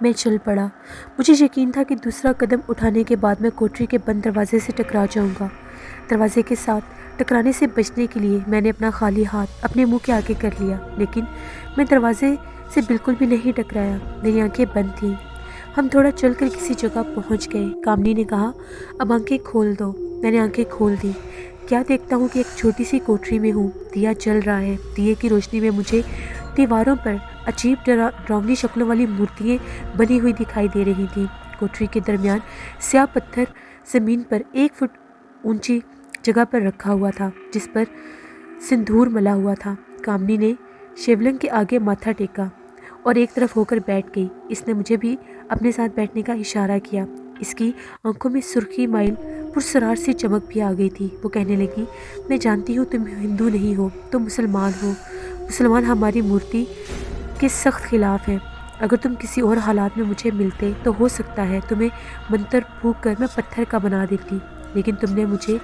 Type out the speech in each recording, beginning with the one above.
میں چل پڑا۔ مجھے یقین تھا کہ دوسرا قدم اٹھانے کے بعد میں کوٹری کے بند دروازے سے ٹکرا جاؤں گا۔ دروازے کے ساتھ ٹکرانے سے بچنے کے لیے میں نے اپنا خالی ہاتھ اپنے منہ کے آگے کر لیا، لیکن میں دروازے سے بالکل بھی نہیں ٹکرایا۔ میری آنکھیں بند تھیں۔ ہم تھوڑا چل کر کسی جگہ پہنچ گئے۔ کامنی نے کہا، اب آنکھیں کھول دو۔ میں نے آنکھیں کھول دی۔ کیا دیکھتا ہوں کہ ایک چھوٹی سی کوٹری میں ہوں۔ دیا جل رہا ہے۔ دیے کی روشنی میں مجھے دیواروں پر عجیب ڈراؤنی شکلوں والی مورتیاں بنی ہوئی دکھائی دے رہی تھیں۔ کوٹری کے درمیان سیاہ پتھر زمین پر 1 فٹ اونچی جگہ پر رکھا ہوا تھا، جس پر سندور ملا ہوا تھا۔ کامنی نے شیولنگ کے آگے ماتھا ٹیکا اور ایک طرف ہو کر بیٹھ گئی۔ اس نے مجھے بھی اپنے ساتھ بیٹھنے کا اشارہ کیا۔ اس کی آنکھوں میں سرخی مائل پرسرار سی چمک بھی آ گئی تھی۔ وہ کہنے لگی، میں جانتی ہوں تم ہندو نہیں ہو، تم مسلمان ہو۔ مسلمان ہماری مورتی کے سخت خلاف ہیں۔ اگر تم کسی اور حالات میں مجھے ملتے تو ہو سکتا ہے تمہیں منتر پھونک کر میں پتھر کا بنا دیتی، لیکن تم نے مجھے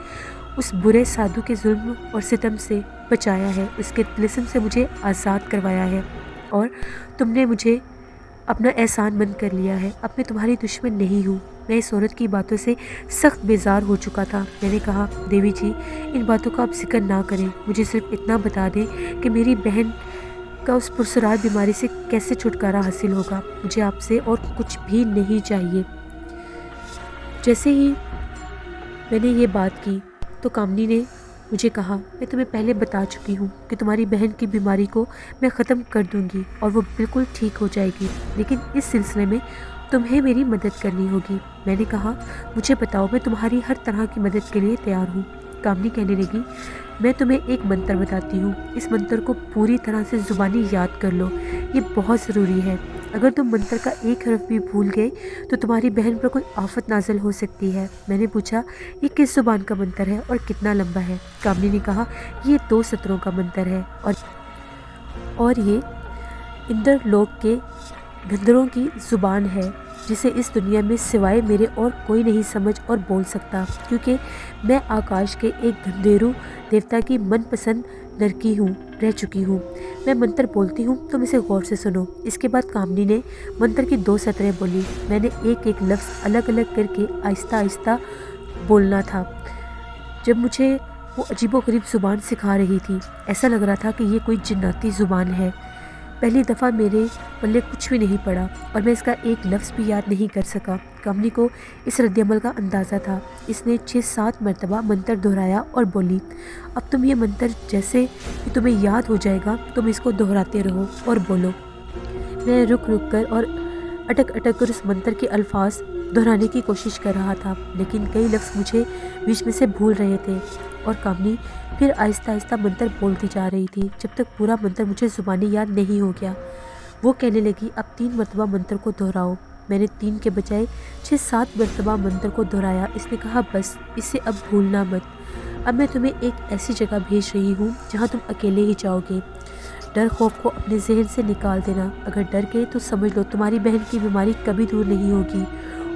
اس برے سادھو کے ظلم اور ستم سے بچایا ہے، اس کے طلسم سے مجھے آزاد کروایا ہے، اور تم نے مجھے اپنا احسان مند کر لیا ہے۔ اب میں تمہاری دشمن نہیں ہوں۔ میں اس عورت کی باتوں سے سخت بیزار ہو چکا تھا۔ میں نے کہا، دیوی جی، ان باتوں کا آپ ذکر نہ کریں، مجھے صرف اتنا بتا دیں کہ میری بہن کا اس پرسرار بیماری سے کیسے چھٹکارا حاصل ہوگا۔ مجھے آپ سے اور کچھ بھی نہیں چاہیے۔ جیسے ہی میں نے یہ بات کی تو کامنی نے مجھے کہا، میں تمہیں پہلے بتا چکی ہوں کہ تمہاری بہن کی بیماری کو میں ختم کر دوں گی اور وہ بالکل ٹھیک ہو جائے گی، لیکن اس سلسلے میں تمہیں میری مدد کرنی ہوگی۔ میں نے کہا، مجھے بتاؤ، میں تمہاری ہر طرح کی مدد کے لیے تیار ہوں۔ کامنی کہنے لگی، میں تمہیں ایک منتر بتاتی ہوں، اس منتر کو پوری طرح سے زبانی یاد کر لو، یہ بہت ضروری ہے۔ اگر تم منتر کا ایک حرف بھی بھول گئے تو تمہاری بہن پر کوئی آفت نازل ہو سکتی ہے۔ میں نے پوچھا، یہ کس زبان کا منتر ہے اور کتنا لمبا ہے؟ کامنی نے کہا، یہ 2 سطروں کا منتر ہے اور یہ اندر لوک کے گندھروں کی زبان ہے، جسے اس دنیا میں سوائے میرے اور کوئی نہیں سمجھ اور بول سکتا، کیونکہ میں آکاش کے ایک گندھیرو دیوتا کی من پسند لڑکی رہ چکی ہوں۔ میں منتر بولتی ہوں، تم اسے غور سے سنو۔ اس کے بعد کامنی نے منتر کی 2 سطریں بولی۔ میں نے ایک ایک لفظ الگ الگ کر کے آہستہ آہستہ بولنا تھا۔ جب مجھے وہ عجیب و غریب زبان سکھا رہی تھی، ایسا لگ رہا تھا کہ یہ کوئی جناتی زبان ہے۔ پہلی دفعہ میرے پلے کچھ بھی نہیں پڑا اور میں اس کا ایک لفظ بھی یاد نہیں کر سکا۔ کامنی کو اس رد عمل کا اندازہ تھا۔ اس نے 6-7 مرتبہ منتر دہرایا اور بولی، اب تم یہ منتر جیسے کہ تمہیں یاد ہو جائے گا تم اس کو دہراتے رہو اور بولو۔ میں رک کر اور اٹک کر اس منتر کے الفاظ دہرانے کی کوشش کر رہا تھا، لیکن کئی لفظ مجھے بیچ میں سے بھول رہے تھے، اور کامنی پھر آہستہ آہستہ منتر بولتی جا رہی تھی جب تک پورا منتر مجھے زبانی یاد نہیں ہو گیا۔ وہ کہنے لگی، اب 3 مرتبہ منتر کو دہراؤ۔ میں نے 3 کے بجائے 6-7 مرتبہ منتر کو دہرایا۔ اس نے کہا، بس اسے اب بھولنا مت۔ اب میں تمہیں ایک ایسی جگہ بھیج رہی ہوں جہاں تم اکیلے ہی جاؤ گے۔ ڈر خوف کو اپنے ذہن سے نکال دینا۔ اگر ڈر گئے تو سمجھ لو تمہاری بہن کی بیماری کبھی دور نہیں ہوگی،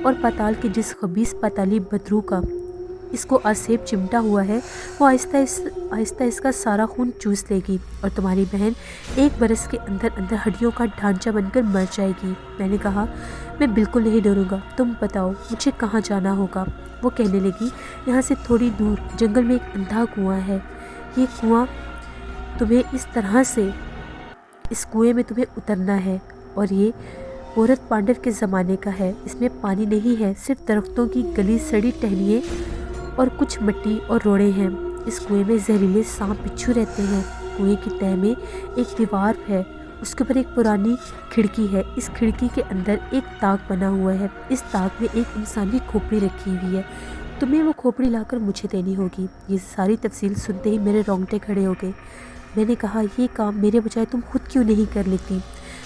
اور پاتال کے جس خبیث پاتالی بدروح کا اس کو آسیب چمٹا ہوا ہے، وہ آہستہ اس کا سارا خون چوس لے گی اور تمہاری بہن 1 برس کے اندر ہڈیوں کا ڈھانچہ بن کر مر جائے گی۔ میں نے کہا، میں بالکل نہیں ڈروں گا، تم بتاؤ مجھے کہاں جانا ہوگا۔ وہ کہنے لگی، یہاں سے تھوڑی دور جنگل میں ایک اندھا کنواں ہے۔ یہ کنواں تمہیں اس کنویں میں تمہیں اترنا ہے، اور یہ پورت پانڈو کے زمانے کا ہے۔ اس میں پانی نہیں ہے، صرف درختوں کی گلی سڑی ٹہنیاں اور کچھ مٹی اور روڑے ہیں۔ اس کنویں میں زہریلے سانپ بچھو رہتے ہیں۔ کنویں کی تہہ میں ایک دیوار ہے، اس کے اوپر ایک پرانی کھڑکی ہے۔ اس کھڑکی کے اندر ایک تاک بنا ہوا ہے۔ اس تاک میں ایک انسانی کھوپڑی رکھی ہوئی ہے۔ تمہیں وہ کھوپڑی لا کر مجھے دینی ہوگی۔ یہ ساری تفصیل سنتے ہی میرے رونگٹے کھڑے ہو گئے۔ میں نے کہا، یہ کام میرے بجائے تم خود کیوں نہیں کر لیتی؟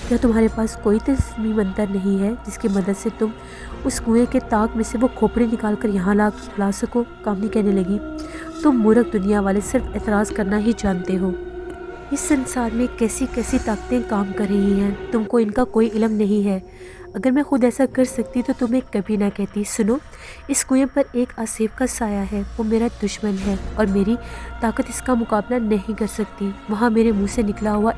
کیا تمہارے پاس کوئی تلسمی منتر نہیں ہے جس کی مدد سے تم اس کنویں کے تاک میں سے وہ کھوپڑی نکال کر یہاں لا سکو؟ کامنی کہنے لگی، تم مورخ دنیا والے صرف اعتراض کرنا ہی جانتے ہو۔ اس سنسار میں کیسی کیسی طاقتیں کام کر رہی ہیں، تم کو ان کا کوئی علم نہیں ہے۔ اگر میں خود ایسا کر سکتی تو تمہیں کبھی نہ کہتی۔ سنو، اس کنویں پر ایک آسیب کا سایہ ہے، وہ میرا دشمن ہے اور میری طاقت اس کا مقابلہ نہیں کر سکتی۔ وہاں میرے منہ سے نکلا ہوا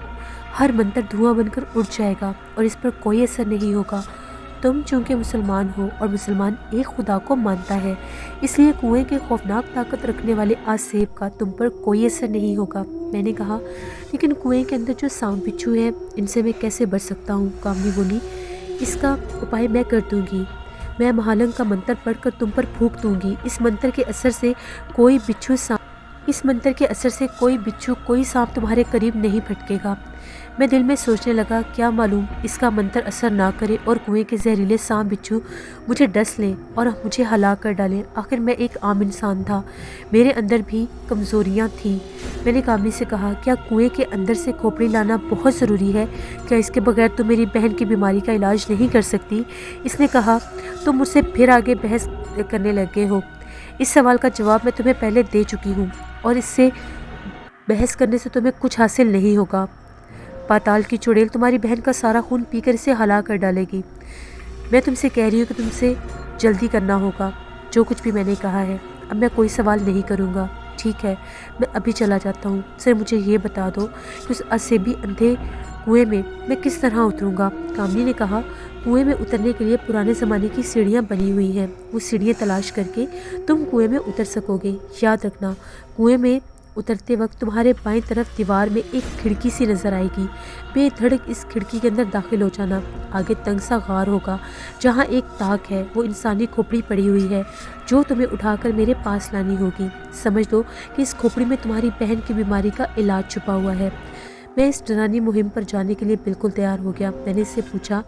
ہر منتر دھواں بن کر اڑ جائے گا اور اس پر کوئی اثر نہیں ہوگا۔ तुम चूँकि मुसलमान हो और मुसलमान एक खुदा को मानता है, इसलिए कुएं के खौफनाक ताकत रखने वाले आसेब का तुम पर कोई असर नहीं होगा। मैंने कहा, लेकिन कुएं के अंदर जो सांप बिच्छू है, इनसे मैं कैसे बच सकता हूँ? कामनी बोली, इसका उपाय मैं कर दूंगी। मैं महालंग का मंत्र पढ़कर तुम पर फूंक दूंगी। इस मंत्र के असर से कोई बिच्छू कोई सांप तुम्हारे करीब नहीं फटकेगा। मैं दिल में सोचने लगा, क्या मालूम इसका मंत्र असर ना करे और कुएं के जहरीले सांप बिच्छू मुझे डस लें और मुझे हलाक कर डालें। आखिर मैं एक आम इंसान था, मेरे अंदर भी कमज़ोरियाँ थीं। मैंने कामनी से कहा, क्या कुएं के अंदर से खोपड़ी लाना बहुत ज़रूरी है? क्या इसके बगैर तुम मेरी बहन की बीमारी का इलाज नहीं कर सकती? इसने कहा, तुम मुझसे फिर आगे बहस करने लगे हो। इस सवाल का जवाब मैं तुम्हें पहले दे चुकी हूँ और इससे बहस करने से तुम्हें कुछ हासिल नहीं होगा। पाताल की चुड़ैल तुम्हारी बहन का सारा खून पीकर इसे हला कर डालेगी। मैं तुमसे कह रही हूँ कि तुमसे जल्दी करना होगा। जो कुछ भी मैंने कहा है, अब मैं कोई सवाल नहीं करूँगा। ठीक है, मैं अभी चला जाता हूँ। सिर्फ मुझे ये बता दो कि उस असेबी अंधे कुएं में मैं किस तरह उतरूँगा? कामनी ने कहा, कुएं में उतरने के लिए पुराने ज़माने की सीढ़ियाँ बनी हुई हैं। वो सीढ़ियाँ तलाश करके तुम कुएं में उतर सकोगे। याद रखना, कुएं में उतरते वक्त तुम्हारे बाएं तरफ दीवार में एक खिड़की सी नज़र आएगी। बेधड़क इस खिड़की के अंदर दाखिल हो जाना। आगे तंग सा गार होगा जहाँ एक ताक है, वो इंसानी खोपड़ी पड़ी हुई है जो तुम्हें उठाकर मेरे पास लानी होगी। समझ लो कि इस खोपड़ी में तुम्हारी बहन की बीमारी का इलाज छुपा हुआ है। मैं इस डरावनी मुहिम पर जाने के लिए बिल्कुल तैयार हो गया। मैंने इससे पूछा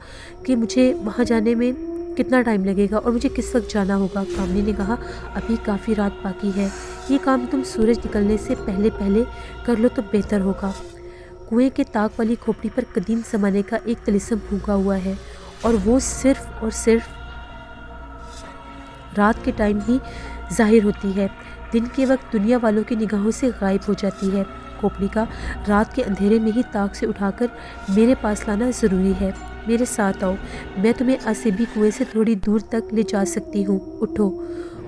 कि मुझे वहाँ जाने में कितना टाइम लगेगा और मुझे किस वक्त जाना होगा? कामनी ने कहा, अभी काफ़ी रात बाकी है। ये काम तुम सूरज निकलने से पहले पहले कर लो तो बेहतर होगा। कुएं के ताक वाली खोपड़ी पर कदीम ज़माने का एक तिलिस्म फूंका हुआ है और वो सिर्फ और सिर्फ रात के टाइम ही जाहिर होती है। दिन के वक्त दुनिया वालों की निगाहों से गायब हो जाती है। खोपड़ी का रात के अंधेरे में ही ताक से उठाकर मेरे पास लाना ज़रूरी है। मेरे साथ आओ, मैं तुम्हें असेबी कुएं से थोड़ी दूर तक ले जा सकती हूँ। उठो।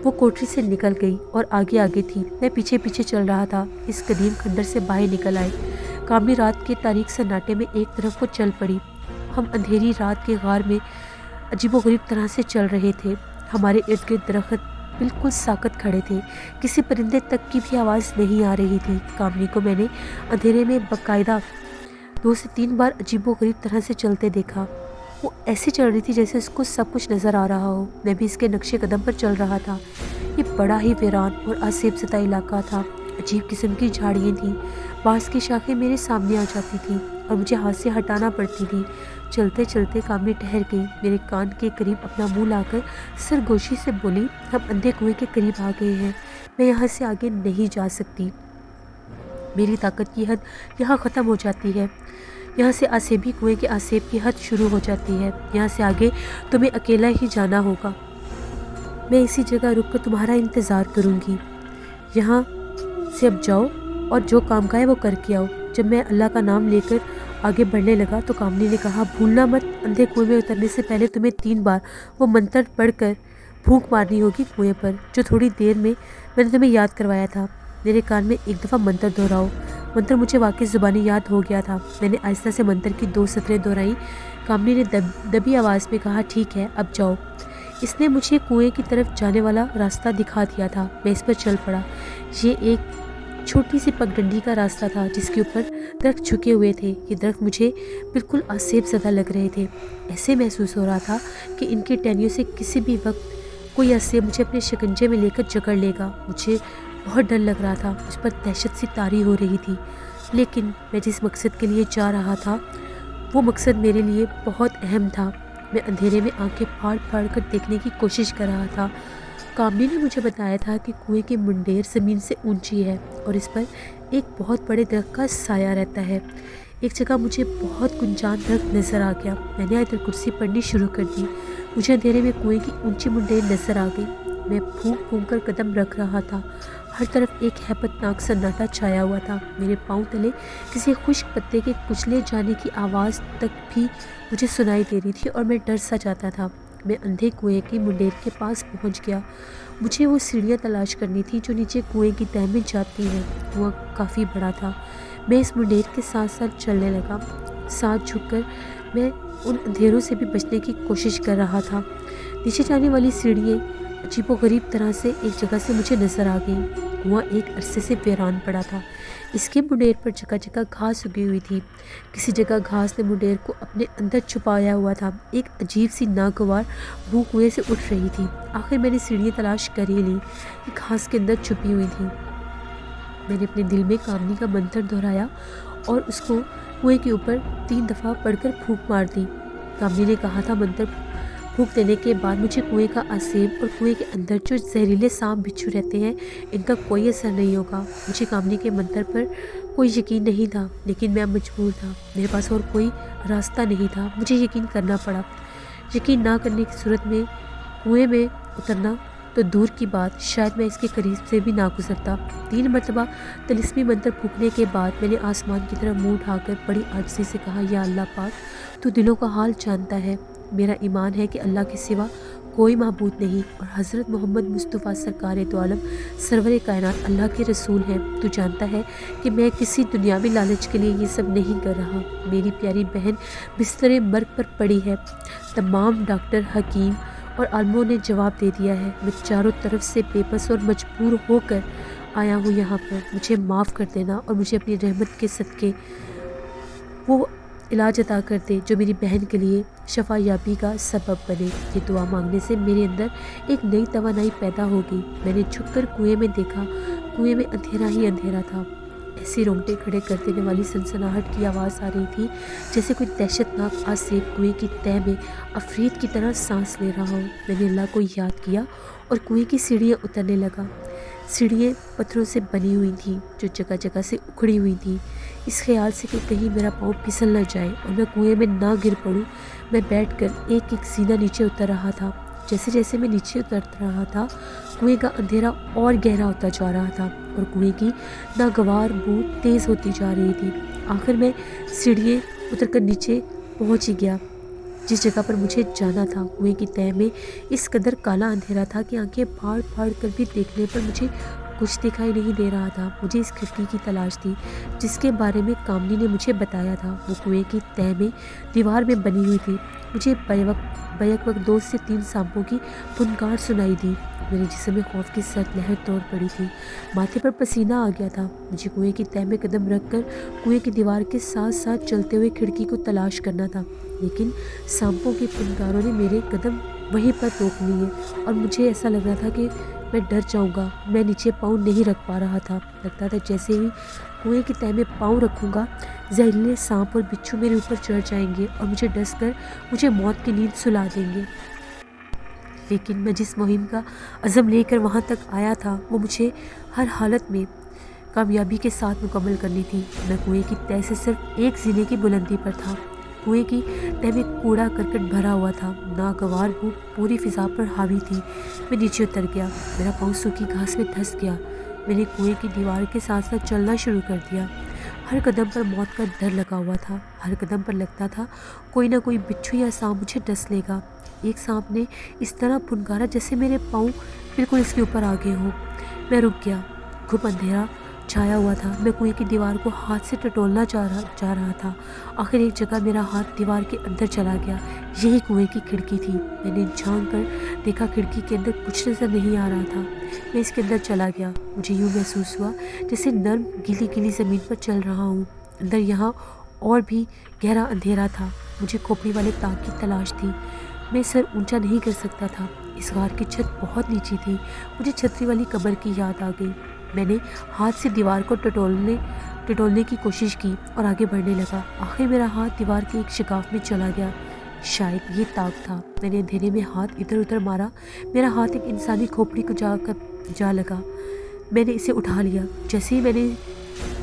वो कोठरी से निकल गई और आगे आगे थी। मैं पीछे पीछे चल रहा था। इस कदीम खंडर से बाहर निकल आए। कामनी रात के तारीक सन्नाटे में एक तरफ को चल पड़ी। हम अंधेरी रात के गार में अजीबोगरीब तरह से चल रहे थे। हमारे इर्द गिर्द दरख्त बिल्कुल साकत खड़े थे। किसी परिंदे तक की भी आवाज़ नहीं आ रही थी। कामनी को मैंने अंधेरे में बाकायदा 2 से 3 बार अजीबोगरीब तरह से चलते देखा। वो ऐसे चल रही थी जैसे उसको सब कुछ नज़र आ रहा हो। मैं भी इसके नक्शे कदम पर चल रहा था। ये बड़ा ही वीरान और आसेब ज़दा इलाका था। अजीब किस्म की झाड़ियाँ थीं। बाँस की शाखें मेरे सामने आ जाती थीं और मुझे हाथ से हटाना पड़ती थी। चलते चलते कामनी ठहर गई। मेरे कान के करीब अपना मुंह लाकर सरगोशी से बोली, हम अंधे कुएं के करीब आ गए हैं। मैं यहाँ से आगे नहीं जा सकती। मेरी ताकत की हद यहाँ ख़त्म हो जाती है। यहाँ से आसेबी कुएं के आसेब की हद शुरू हो जाती है। यहाँ से आगे तुम्हें अकेला ही जाना होगा। मैं इसी जगह रुक कर तुम्हारा इंतज़ार करूँगी। यहाँ से अब जाओ और जो काम का है वो करके आओ। जब मैं अल्लाह का नाम लेकर आगे बढ़ने लगा तो कामनी ने कहा, भूलना मत, अंधे कुएं में उतरने से पहले तुम्हें 3 बार वो मंत्र पढ़कर फूंक मारनी होगी कुएं पर, जो थोड़ी देर में मैंने तुम्हें याद करवाया था। मेरे कान में एक दफ़ा मंत्र दोहराओ। मंत्र मुझे वाकई ज़ुबानी याद हो गया था। मैंने आहिस्ता से मंत्र की 2 सतरें दोहराई। कामनी ने दबी आवाज़ में कहा, ठीक है, अब जाओ। इसने मुझे कुएं की तरफ जाने वाला रास्ता दिखा दिया था। मैं इस पर चल पड़ा। ये एक छोटी सी पगडंडी का रास्ता था जिसके ऊपर दरख्त झुके हुए थे। ये दरख्त मुझे बिल्कुल आसेब ज़दा लग रहे थे। ऐसे महसूस हो रहा था कि इनकी टहनियों से किसी भी वक्त कोई आसेब मुझे अपने शिकंजे में लेकर जकड़ लेगा। मुझे बहुत डर लग रहा था। मुझ पर दहशत सी तारी हो रही थी। लेकिन मैं जिस मकसद के लिए जा रहा था वो मकसद मेरे लिए बहुत अहम था। मैं अंधेरे में आंखें फाड़ फाड़ कर देखने की कोशिश कर रहा था। कामनी ने मुझे बताया था कि कुएं की मुंडेर ज़मीन से ऊंची है और इस पर एक बहुत बड़े दरख्त का साया रहता है। एक जगह मुझे बहुत गुंजान दरख्त नज़र आ गया। मैंने आयतुल कुर्सी पढ़नी शुरू कर दी। मुझे अंधेरे में कुएं की ऊंची मुंडेर नज़र आ गई। मैं फूंक फूंक कर कदम रख रहा था। हर तरफ एक हैबतनाक सन्नाटा छाया हुआ था। मेरे पाँव तले किसी खुश्क पत्ते के कुचले जाने की आवाज़ तक भी मुझे सुनाई दे रही थी और मैं डर सा जाता था। मैं अंधे कुएं की मुंडेर के पास पहुंच गया। मुझे वो सीढ़ियाँ तलाश करनी थी जो नीचे कुएं की तह में जाती हैं। कुआं काफ़ी बड़ा था। मैं इस मुंडेर के साथ साथ चलने लगा। साथ झुककर میں ان اندھیروں سے بھی بچنے کی کوشش کر رہا تھا۔ نیچے جانے والی سیڑھیاں عجیب و غریب طرح سے ایک جگہ سے مجھے نظر آ گئیں۔ کنواں ایک عرصے سے ویران پڑا تھا۔ اس کے منڈیر پر جگہ جگہ گھاس اگی ہوئی تھی۔ کسی جگہ گھاس نے منڈیر کو اپنے اندر چھپایا ہوا تھا۔ ایک عجیب سی ناگوار بو کنویں سے اٹھ رہی تھی۔ آخر میں نے سیڑھیاں تلاش کر ہی لیں کہ گھاس کے اندر چھپی ہوئی تھیں۔ میں نے اپنے دل میں کامنی کا منتر دہرایا اور اس کو کنویں کے اوپر 3 دفعہ پڑھ کر پھونک مار دی۔ کامنی نے کہا تھا منتر پھونک دینے کے بعد مجھے کنویں کا عذاب اور کنویں کے اندر جو زہریلے سانپ بچھو رہتے ہیں ان کا کوئی اثر نہیں ہوگا۔ مجھے کامنی کے منتر پر کوئی یقین نہیں تھا، لیکن میں مجبور تھا۔ میرے پاس اور کوئی راستہ نہیں تھا۔ مجھے یقین کرنا پڑا۔ یقین نہ کرنے کی صورت میں کنویں میں اترنا تو دور کی بات، شاید میں اس کے قریب سے بھی نہ گزرتا۔ 3 مرتبہ طلسمی منتر پھونکنے کے بعد میں نے آسمان کی طرف منہ اٹھا کر بڑی عاجزی سے کہا، یا اللہ پاک، تو دلوں کا حال جانتا ہے۔ میرا ایمان ہے کہ اللہ کے سوا کوئی معبود نہیں اور حضرت محمد مصطفیٰ سرکار دو عالم سرور کائنات اللہ کے رسول ہیں۔ تو جانتا ہے کہ میں کسی دنیاوی لالچ کے لیے یہ سب نہیں کر رہا۔ میری پیاری بہن بستر مرگ پر پڑی ہے۔ تمام ڈاکٹر، حکیم اور عالموں نے جواب دے دیا ہے۔ میں چاروں طرف سے بے بس اور مجبور ہو کر آیا ہوں یہاں پر۔ مجھے معاف کر دینا اور مجھے اپنی رحمت کے صدقے وہ علاج عطا کر دے جو میری بہن کے لیے شفا یابی کا سبب بنے۔ یہ دعا مانگنے سے میرے اندر ایک نئی توانائی پیدا ہوگی۔ میں نے جھک کر کنویں میں دیکھا۔ کنویں میں اندھیرا ہی اندھیرا تھا۔ ایسی رونگٹے کھڑے کر دینے والی سنسناہٹ کی آواز آ رہی تھی جیسے کوئی دہشت ناک عذاب کنویں کی تہہ میں عفریت کی طرح سانس لے رہا ہو۔ میں نے اللہ کو یاد کیا اور کنویں کی سیڑھیاں اترنے لگا۔ سیڑھیاں پتھروں سے بنی ہوئی تھیں جو جگہ جگہ سے اکھڑی ہوئی تھیں۔ اس خیال سے کہ کہیں میرا پاؤں پھسل نہ جائے اور میں کنویں میں نہ گر پڑوں، میں بیٹھ کر ایک ایک زینہ نیچے اتر رہا تھا۔ جیسے جیسے میں نیچے اتر رہا تھا کنویں کا اندھیرا اور گہرا ہوتا جا رہا تھا اور کنویں کی ناگوار بو تیز ہوتی جا رہی تھی۔ آخر میں سیڑھیاں اتر کر نیچے پہنچ ہی گیا جس جگہ پر مجھے جانا تھا۔ کنویں کی تہہ میں اس قدر کالا اندھیرا تھا کہ آنکھیں پھاڑ پھاڑ کر بھی دیکھنے پر مجھے کچھ دکھائی نہیں دے رہا تھا۔ مجھے اس کھڑکی کی تلاش تھی جس کے بارے میں کامنی نے مجھے بتایا تھا۔ وہ کنویں کی تہہ میں دیوار میں بنی ہوئی تھی۔ مجھے بیک وقت 2 سے 3 سانپوں کی پھنکار سنائی دی۔ میرے جسم میں خوف کی سرد لہر توڑ پڑی تھی۔ ماتھے پر پسینہ آ گیا تھا۔ مجھے کنویں کی تہہ میں قدم رکھ کر کنویں کی دیوار کے ساتھ ساتھ چلتے ہوئے کھڑکی کو تلاش کرنا تھا، لیکن سانپوں کی پھنکاروں نے میرے قدم وہیں پر روک لیے اور مجھے ایسا لگ رہا تھا کہ میں ڈر جاؤں گا۔ میں نیچے پاؤں نہیں رکھ پا رہا تھا۔ لگتا تھا جیسے ہی کنویں کی تہہ میں پاؤں رکھوں گا زہریلے سانپ اور بچھو میرے اوپر چڑھ جائیں گے اور مجھے ڈس کر مجھے موت کی نیند سلا دیں گے۔ لیکن میں جس مہم کا عزم لے کر وہاں تک آیا تھا وہ مجھے ہر حالت میں کامیابی کے ساتھ مکمل کرنی تھی۔ میں کنویں کی تہہ سے صرف ایک زینے کی بلندی پر تھا۔ کنویں کی تہہ میں کوڑا کرکٹ بھرا ہوا تھا۔ ناگوار بو پوری فضا پر حاوی تھی۔ میں نیچے اتر گیا۔ میرا پاؤں سوکھی گھاس میں دھس گیا۔ میں نے کنویں کی دیوار کے ساتھ ساتھ چلنا شروع کر دیا۔ ہر قدم پر موت کا ڈر لگا ہوا تھا۔ ہر قدم پر لگتا تھا کوئی نہ کوئی بچھو یا سانپ مجھے ڈس لے گا۔ ایک سانپ نے اس طرح پھنکارا جیسے میرے پاؤں بالکل اس کے اوپر آ گئے ہوں۔ میں رک گیا۔ گھپ اندھیرا چھایا ہوا تھا۔ میں کنویں کی دیوار کو ہاتھ سے ٹٹولنا جا رہا تھا۔ آخر ایک جگہ میرا ہاتھ دیوار کے اندر چلا گیا۔ یہی کنویں کی کھڑکی تھی۔ میں نے جھانک کر دیکھا کھڑکی کے اندر کچھ نظر نہیں آ رہا تھا۔ میں اس کے اندر چلا گیا۔ مجھے یوں محسوس ہوا جیسے نرم گیلی گیلی زمین پر چل رہا ہوں۔ اندر یہاں اور بھی گہرا اندھیرا تھا۔ مجھے کھوپڑی والے تاک کی تلاش تھی۔ میں سر اونچا نہیں کر سکتا تھا۔ اس غار کی چھت بہت نیچی تھی۔ مجھے چھتری والی قبر کی یاد آ گئی۔ میں نے ہاتھ سے دیوار کو ٹٹولنے کی کوشش کی اور آگے بڑھنے لگا۔ آخر میرا ہاتھ دیوار کے ایک شگاف میں چلا گیا۔ شاید یہ تاک تھا۔ میں نے اندھیرے میں ہاتھ ادھر ادھر مارا۔ میرا ہاتھ ایک انسانی کھوپڑی کو جا لگا۔ میں نے اسے اٹھا لیا۔ جیسے ہی میں نے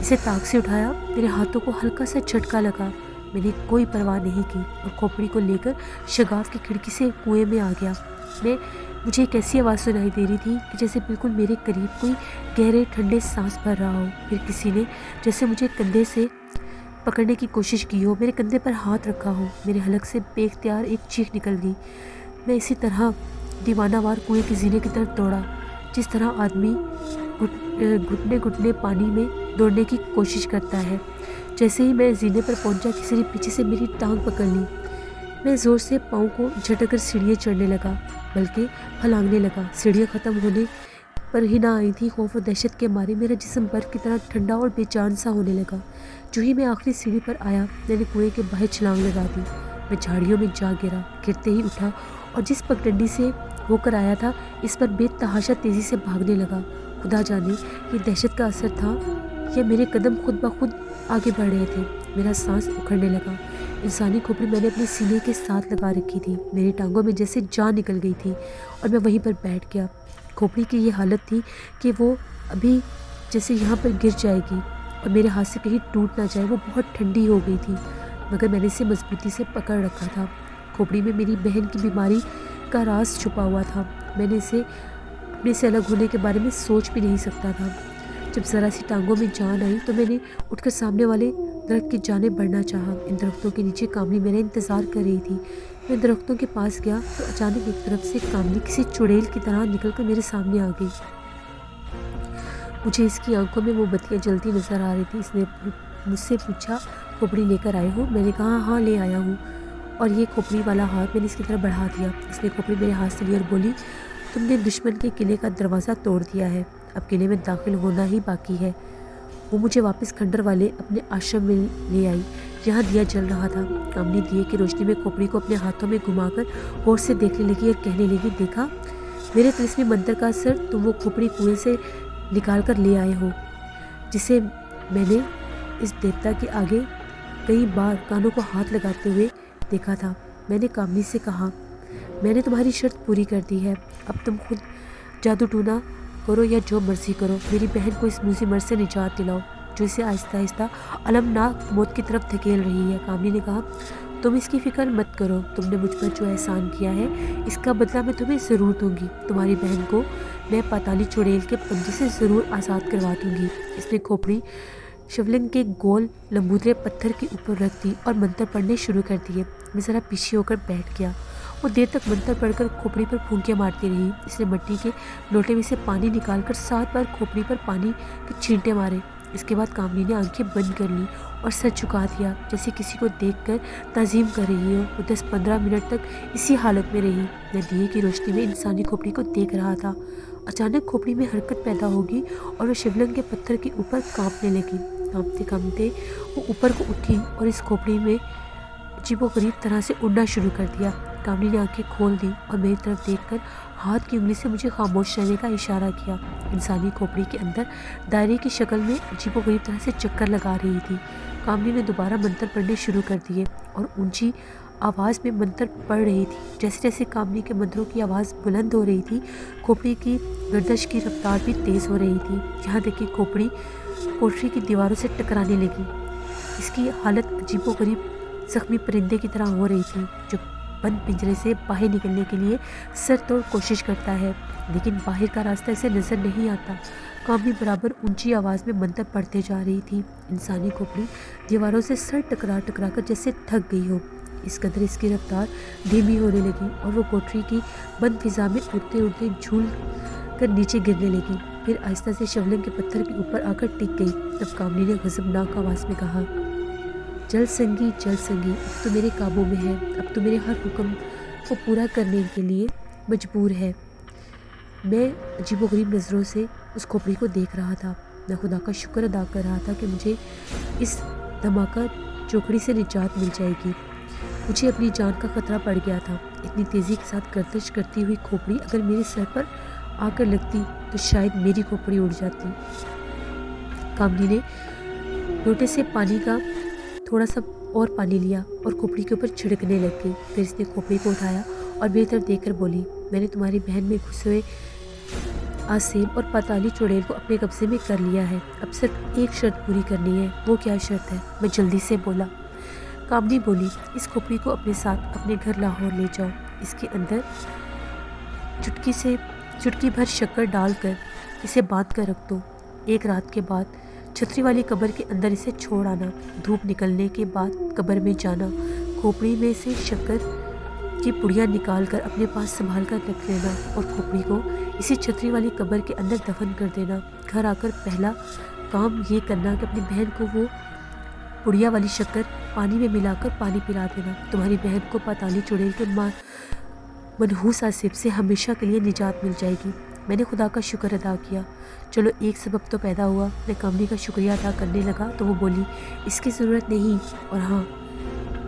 اسے تاک سے اٹھایا میرے ہاتھوں کو ہلکا سا جھٹکا لگا۔ میں نے کوئی پرواہ نہیں کی اور کھوپڑی کو لے کر شگاف کی کھڑکی سے کنویں میں آ گیا۔ مجھے ایک ایسی آواز سنائی دے رہی تھی کہ جیسے بالکل میرے قریب کوئی گہرے ٹھنڈے سانس بھر رہا ہو۔ پھر کسی نے جیسے مجھے کندھے سے پکڑنے کی کوشش کی ہو، میرے کندھے پر ہاتھ رکھا ہو۔ میرے حلق سے بے اختیار ایک چیخ نکل گئی۔ میں اسی طرح دیوانہ وار کنویں کے زینے کی طرف دوڑا جس طرح آدمی گھٹنے گھٹنے پانی میں دوڑنے کی کوشش کرتا ہے۔ जैसे ही मैं जीने पर पहुंचा, किसी ने पीछे से मेरी टांग पकड़ ली। मैं ज़ोर से पाँव को झटक सीढ़ियाँ चढ़ने लगा, बल्कि फलांगने लगा। सीढ़ियाँ ख़त्म होने पर ही ना आई थी। खौफ और दहशत के मारे मेरा जिस्म बर्फ़ की तरह ठंडा और बेजान सा होने लगा। जो ही मैं आखिरी सीढ़ी पर आया, मैंने कुएं के बाहर छलांग लगा दी। मैं झाड़ियों में जा गिरा, गिरते ही उठा और जिस पगडंडी से होकर आया था, इस पर बेतहाशा तेज़ी से भागने लगा। खुदा जाने ये दहशत का असर था या मेरे कदम खुद ब खुद आगे बढ़ रहे थे। मेरा सांस उखड़ने लगा। इंसानी खोपड़ी मैंने अपने सीने के साथ लगा रखी थी। मेरी टांगों में जैसे जान निकल गई थी और मैं वहीं पर बैठ गया। खोपड़ी की ये हालत थी कि वो अभी जैसे यहाँ पर गिर जाएगी और मेरे हाथ से कहीं टूट ना जाए। वो बहुत ठंडी हो गई थी, मगर मैंने इसे मजबूती से पकड़ रखा था। खोपड़ी में मेरी बहन की बीमारी का राज छुपा हुआ था। मैंने इसे अपने से अलग होने के बारे में सोच भी नहीं सकता था। जब ज़रा सी टांगों में जान आई तो मैंने उठकर सामने वाले दरख्त की जाने बढ़ना चाहा। इन दरख्तों के नीचे कामनी मेरा इंतज़ार कर रही थी। मैं दरख्तों के पास गया तो अचानक एक तरफ से कामनी किसी चुड़ैल की तरह निकलकर मेरे सामने आ गई। मुझे इसकी आंखों में मोमबत्तियाँ जलती नजर आ रही थी। इसने मुझसे पूछा, खोपड़ी लेकर आए हो? मैंने कहा, हाँ ले आया हूँ। और ये खोपड़ी वाला हाथ मैंने इसकी तरफ बढ़ा दिया। इसने खोपड़ी मेरे हाथ से ली और बोली, तुमने दुश्मन के किले का दरवाज़ा तोड़ दिया है, अब किले में दाखिल होना ही बाकी है। वो मुझे वापस खंडर वाले अपने आश्रम में ले आई, जहाँ दिया जल रहा था। कामनी दिए की रोशनी में खोपड़ी को अपने हाथों में घुमाकर होश से देखने लगी और कहने लगी, देखा मेरे तिलिस्मी मंत्र का असर, तुम वो खोपड़ी कुएं से निकाल कर ले आए हो, जिसे मैंने इस देवता के आगे कई बार कानों को हाथ लगाते हुए देखा था। मैंने कामनी से कहा, मैंने तुम्हारी शर्त पूरी कर दी है, अब तुम खुद जादू टूना करो या जो मर्जी करो, मेरी बहन को इस मुसीबत से निजात दिलाओ जो इसे आहिस्ता आहिस्ता अलमनाक मौत की तरफ धकेल रही है। कामनी ने कहा, तुम इसकी फिक्र मत करो, तुमने मुझ पर जो एहसान किया है इसका बदला मैं तुम्हें ज़रूर दूंगी। तुम्हारी बहन को मैं पाताली चुड़ैल के पंजे से ज़रूर आज़ाद करवा दूंगी। इसने खोपड़ी शिवलिंग के गोल लंबूदरे पत्थर के ऊपर रख दी और मंत्र पढ़ने शुरू कर दिए। मैं ज़रा पीछे होकर बैठ गया। वो देर तक मंत्र पढ़कर खोपड़ी पर फूंकियाँ मारती रही। इसने मिट्टी के लोटे में से पानी निकालकर 7 बार खोपड़ी पर पानी के छींटे मारे। इसके बाद कामनी ने आंखें बंद कर ली और सर झुका दिया, जैसे किसी को देखकर ताज़ीम कर रही हो। वो 10-15 मिनट तक इसी हालत में रही। मैं दिए की रोशनी में इंसानी खोपड़ी को देख रहा था। अचानक खोपड़ी में हरकत पैदा होगी और वो शिवलिंग के पत्थर के ऊपर कांपने लगी। कांपते कांपते वो ऊपर को उठी और इस खोपड़ी में अजीबोगरीब तरह से उड़ना शुरू कर दिया। कामनी ने आंखें खोल दी और मेरी तरफ देखकर हाथ की उंगली से मुझे खामोश रहने का इशारा किया। इंसानी खोपड़ी के अंदर दायरे की शक्ल में अजीबोगरीब तरह से चक्कर लगा रही थी। कामनी ने दोबारा मंत्र पढ़ने शुरू कर दिए और ऊंची आवाज़ में मंत्र पढ़ रही थी। जैसे जैसे कामनी के मंत्रों की आवाज़ बुलंद हो रही थी, खोपड़ी की गर्दश की रफ्तार भी तेज़ हो रही थी। यहाँ देखी खोपड़ी कोठरी की दीवारों से टकराने लगी। इसकी हालत अजीबोगरीब जख्मी परिंदे की तरह हो रही थी, जो बंद पिंजरे से बाहर निकलने के लिए सर तोड़ कोशिश करता है, लेकिन बाहर का रास्ता इसे नज़र नहीं आता। कामनी बराबर ऊंची आवाज़ में मंत्र पढ़ते जा रही थी। इंसानी खोपड़ी दीवारों से सर टकरा टकरा कर जैसे थक गई हो। इस कदर इसकी रफ्तार धीमी होने लगी और वो कोठरी की बंद फिजा में उड़ते उड़ते झूल कर नीचे गिरने लगी। फिर आहिस्ता से शिवलिंग के पत्थर के ऊपर आकर टिक गई। तब कामनी ने गज़बनाक आवाज़ में कहा, जल संगी अब तो मेरे काबू में है, अब तो मेरे हर हुक्म को पूरा करने के लिए मजबूर है। मैं अजीबोगरीब नज़रों से उस खोपड़ी को देख रहा था। मैं खुदा का शुक्र अदा कर रहा था कि मुझे इस धमाका चौकड़ी से निजात मिल जाएगी। मुझे अपनी जान का खतरा पड़ गया था। इतनी तेज़ी के साथ गर्दिश करती हुई खोपड़ी अगर मेरे सर पर आकर लगती तो शायद मेरी खोपड़ी उड़ जाती। कामनी ने लोटे से पानी का थोड़ा सा और पानी लिया और खोपड़ी के ऊपर छिड़कने लग गई। फिर इसने खोपड़ी को उठाया और मेरी तरफ देखकर बोली, मैंने तुम्हारी बहन में घुसे हुए आसेम और पाताली चुड़ैल को अपने कब्जे में कर लिया है। अब सिर्फ एक शर्त पूरी करनी है। वो क्या शर्त है? मैं जल्दी से बोला। कामनी बोली, इस खोपड़ी को अपने साथ अपने घर लाहौर ले जाओ। इसके अंदर चुटकी भर शक्कर डालकर इसे बांध कर रख दो। एक रात के बाद छतरी वाली कब्र के अंदर इसे छोड़ आना। धूप निकलने के बाद कब्र में जाना। खोपड़ी में से शक्कर की पुड़ियाँ निकाल कर अपने पास संभाल कर रख लेना और खोपड़ी को इसी छतरी वाली कब्र के अंदर दफन कर देना। घर आकर पहला काम ये करना कि अपनी बहन को वो पुड़िया वाली शक्कर पानी में मिलाकर पानी पिला देना। तुम्हारी बहन को पाताली चुड़ैल के मनहूस आसिफ से हमेशा के लिए निजात मिल जाएगी। मैंने खुदा का शुक्र अदा किया। चलो एक सबब तो पैदा हुआ। मैं कामनी का शुक्रिया अदा करने लगा तो वो बोली, इसकी ज़रूरत नहीं। और हाँ,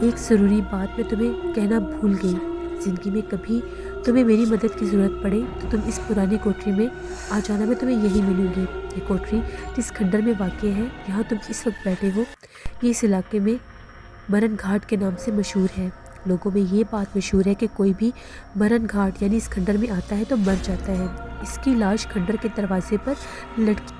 एक ज़रूरी बात मैं तुम्हें कहना भूल गई। ज़िंदगी में कभी तुम्हें मेरी मदद की ज़रूरत पड़े तो तुम इस पुरानी कोठरी में आ जाना, मैं तुम्हें यहीं मिलूँगी। ये कोठरी जिस खंडर में वाक़या है, यहाँ तुम इस वक्त बैठे हो, ये इस इलाके में मरण घाट के नाम से मशहूर है। लोगों में ये बात मशहूर है कि कोई भी मरण घाट यानी इस खंडर में आता है तो मर जाता है। इसकी लाश खंडर के दरवाजे पर लटकी